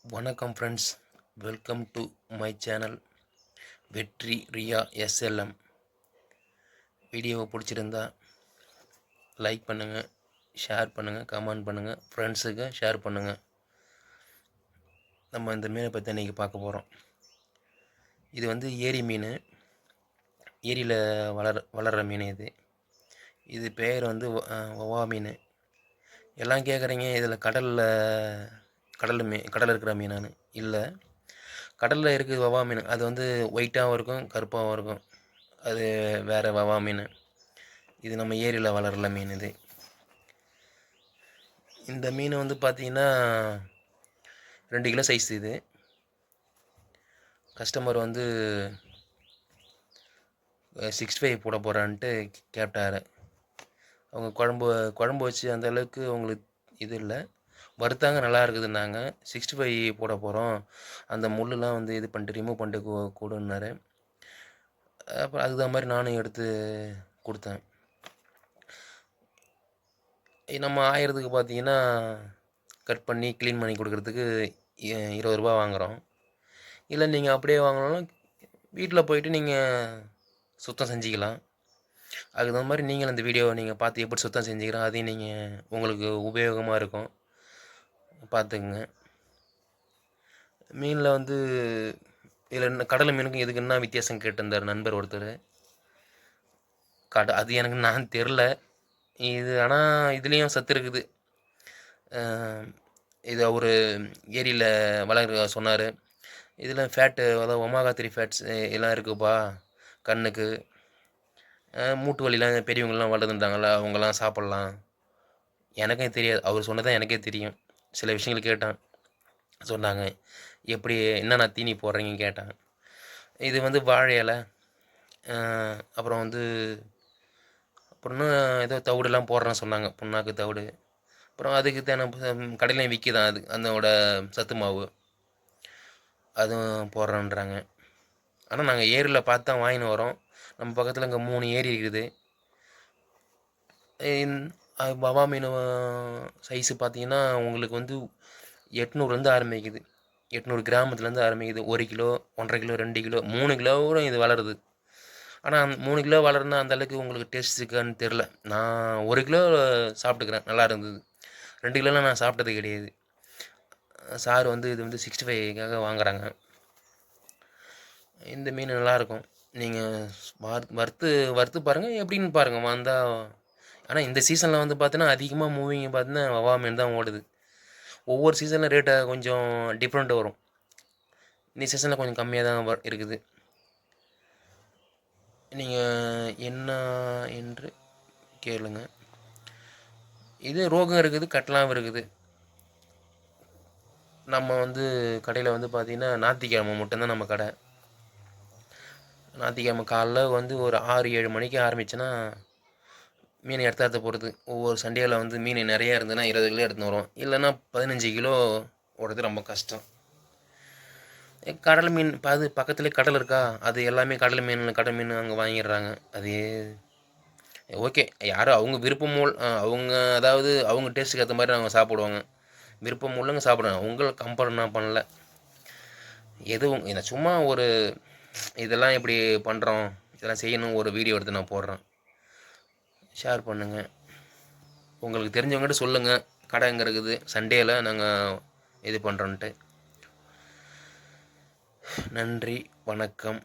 வணக்கம் friends, welcome to my channel வெற்றி Riya SLM. வீடியோவை பிடிச்சிருந்தா லைக் பண்ணுங்கள், ஷேர் பண்ணுங்கள், கமெண்ட் பண்ணுங்கள், ஃப்ரெண்ட்ஸுக்கு ஷேர் பண்ணுங்கள். நம்ம இந்த மீனை பற்றி இன்றைக்கி பார்க்க போகிறோம். இது வந்து ஏரி மீன், ஏரியில் வளர்கிற மீன். இது பேர் வந்து வவ்வா மீன். எல்லாம் கேட்குறீங்க, இதில் கடல் இருக்கிற மீனானு. இல்லை, கடலில் இருக்குது வவ்வா மீன். அது வந்து ஒயிட்டாகவும் இருக்கும், கருப்பாகவும் இருக்கும். அது வேறு வவ்வா மீன். இது நம்ம ஏரியில் வளர்கிற மீன். இந்த மீன் வந்து பார்த்திங்கன்னா 2 கிலோ சைஸ். இது கஸ்டமர் வந்து 65 போட போகிறான்ட்டு கேட்டார். அவங்க குழம்பு வச்சு அந்தளவுக்கு அவங்களுக்கு இது இல்லை. வறுத்தாங்க, நல்லா இருக்குதுன்னாங்க. 65 போட போகிறோம், அந்த முள்ளெலாம் வந்து இது பண்ணிட்டு ரிமூவ் பண்ணிட்டு கொடுன்னாரு. அப்புறம் அதுதான் மாதிரி நானும் எடுத்து கொடுத்தேன். நம்ம ஆயிரத்துக்கு பார்த்தீங்கன்னா கட் பண்ணி க்ளீன் பண்ணி கொடுக்குறதுக்கு 20 ரூபா வாங்குகிறோம். இல்லை நீங்கள் அப்படியே வாங்கினாலும் வீட்டில் போயிட்டு நீங்கள் சுத்தம் செஞ்சுக்கலாம். அதுக்கு தகுந்த மாதிரி நீங்களும் இந்த வீடியோவை நீங்கள் பார்த்து எப்படி சுத்தம் செஞ்சுக்கிறோம், அதையும் நீங்கள் உங்களுக்கு உபயோகமாக இருக்கும், பார்த்துக்குங்க. மீனில் வந்து இதில் கடலை மீனுக்கும் இதுக்கு என்ன வித்தியாசம் கேட்டிருந்தார் நண்பர் ஒருத்தர். அது எனக்கு நான் தெரில. இது ஆனால் இதுலேயும் சத்து இருக்குது. இது அவர் ஏரியில் வளர்க்க சொன்னார். இதில் ஃபேட்டு, அதாவது ஒமேகா 3 ஃபேட்ஸ் எல்லாம் இருக்குதுப்பா. கண்ணுக்கு மூட்டு வலிலாம் பெரியவங்களாம் வளர்ந்துட்டாங்களா, அவங்களாம் சாப்பிட்லாம். எனக்கே தெரியாது, அவர் சொன்னதான் எனக்கே தெரியும். சில விஷயங்கள் சொன்னாங்க. எப்படி என்னென்ன தீனி போடுறீங்கன்னு கேட்டாங்க. இது வந்து வாழை இலை, அப்புறம் வந்து இன்னும் ஏதோ தவிடுலாம் போடுறேன்னு சொன்னாங்க, புண்ணாக்கு தவிடு. அப்புறம் அதுக்கு தேவையான கடையிலையும் விற்கிதான், அது அதோட சத்து மாவு, அதுவும் போடுறேன்றாங்க. ஆனால் நாங்கள் ஏரியில் பார்த்து தான் வாங்கின்னு வரோம். நம்ம பக்கத்தில் இங்கே 3 ஏரி இருக்குது. வவ்வா மீன் சைஸு பார்த்திங்கன்னா உங்களுக்கு வந்து 800 ஆரம்பிக்குது. 800 கிராமத்துலேருந்து ஆரம்பிக்குது. 1 கிலோ, 1.5 கிலோ, 2 கிலோ, 3 கிலோவும் இது வளருது. ஆனால் 3 கிலோ வளருனா அந்தளவுக்கு உங்களுக்கு டேஸ்ட் இருக்கான்னு தெரில. நான் 1 கிலோ சாப்பிட்டுக்கிறேன், நல்லா இருந்தது. 2 கிலோலாம் நான் சாப்பிட்டது கிடையாது. சார் வந்து இது வந்து 65க்காக வாங்குகிறாங்க. இந்த மீன் நல்லாயிருக்கும். நீங்கள் வறுத்து பாருங்கள், எப்படின்னு பாருங்கள் வந்தால். ஆனால் இந்த சீசனில் வந்து பார்த்தீங்கன்னா அதிகமாக மூவிங்க பார்த்தீங்கன்னா வவ்வா மீன் தான் ஓடுது. ஒவ்வொரு சீசனில் ரேட்டை கொஞ்சம் டிஃப்ரெண்ட் வரும். இந்த சீசனில் கொஞ்சம் கம்மியாக தான் இருக்குது. நீங்கள் என்ன என்று கேளுங்க. இது ரோகம் இருக்குது, கட்டலாம் இருக்குது. நம்ம வந்து கடையில் வந்து பார்த்திங்கன்னா ஞாயிற்றுக்கிழமை மட்டும்தான் நம்ம கடை. ஞாயிற்றுக்கிழமை காலைல வந்து ஒரு 6-7 மணிக்கு ஆரம்பிச்சுன்னா மீன் எடுத்து போகிறது. ஒவ்வொரு சண்டேயில் வந்து மீன் நிறையா இருந்ததுன்னா 20 கிலோ எடுத்துன்னு வரும். இல்லைன்னா 15 கிலோ ஓடுறது ரொம்ப கஷ்டம். கடல் மீன் அது பக்கத்துலேயே கடல் இருக்கா, அது எல்லாமே கடல் மீன் அங்கே வாங்கிடுறாங்க. அது ஓகே, யாரும் அவங்க விருப்பம் அவங்க அதாவது அவங்க டேஸ்ட்டுக்கு ஏற்ற மாதிரி அவங்க சாப்பிடுவாங்க. விருப்பம் உள்ளவங்க சாப்பிடுவாங்க, அவங்கள கம்பேர் நான் பண்ணல. எதுவும் என்ன சும்மா ஒரு இதெல்லாம் எப்படி பண்ணுறோம், இதெல்லாம் செய்யணும், ஒரு வீடியோ எடுத்து நான் போடுறேன். ஷேர் பண்ணுங்கள், உங்களுக்கு தெரிஞ்சவங்ககிட்ட சொல்லுங்கள். கடை எங்கே இருக்குது, சண்டேயில் நாங்கள் இது பண்ணுறோன்ட்டு. நன்றி, வணக்கம்.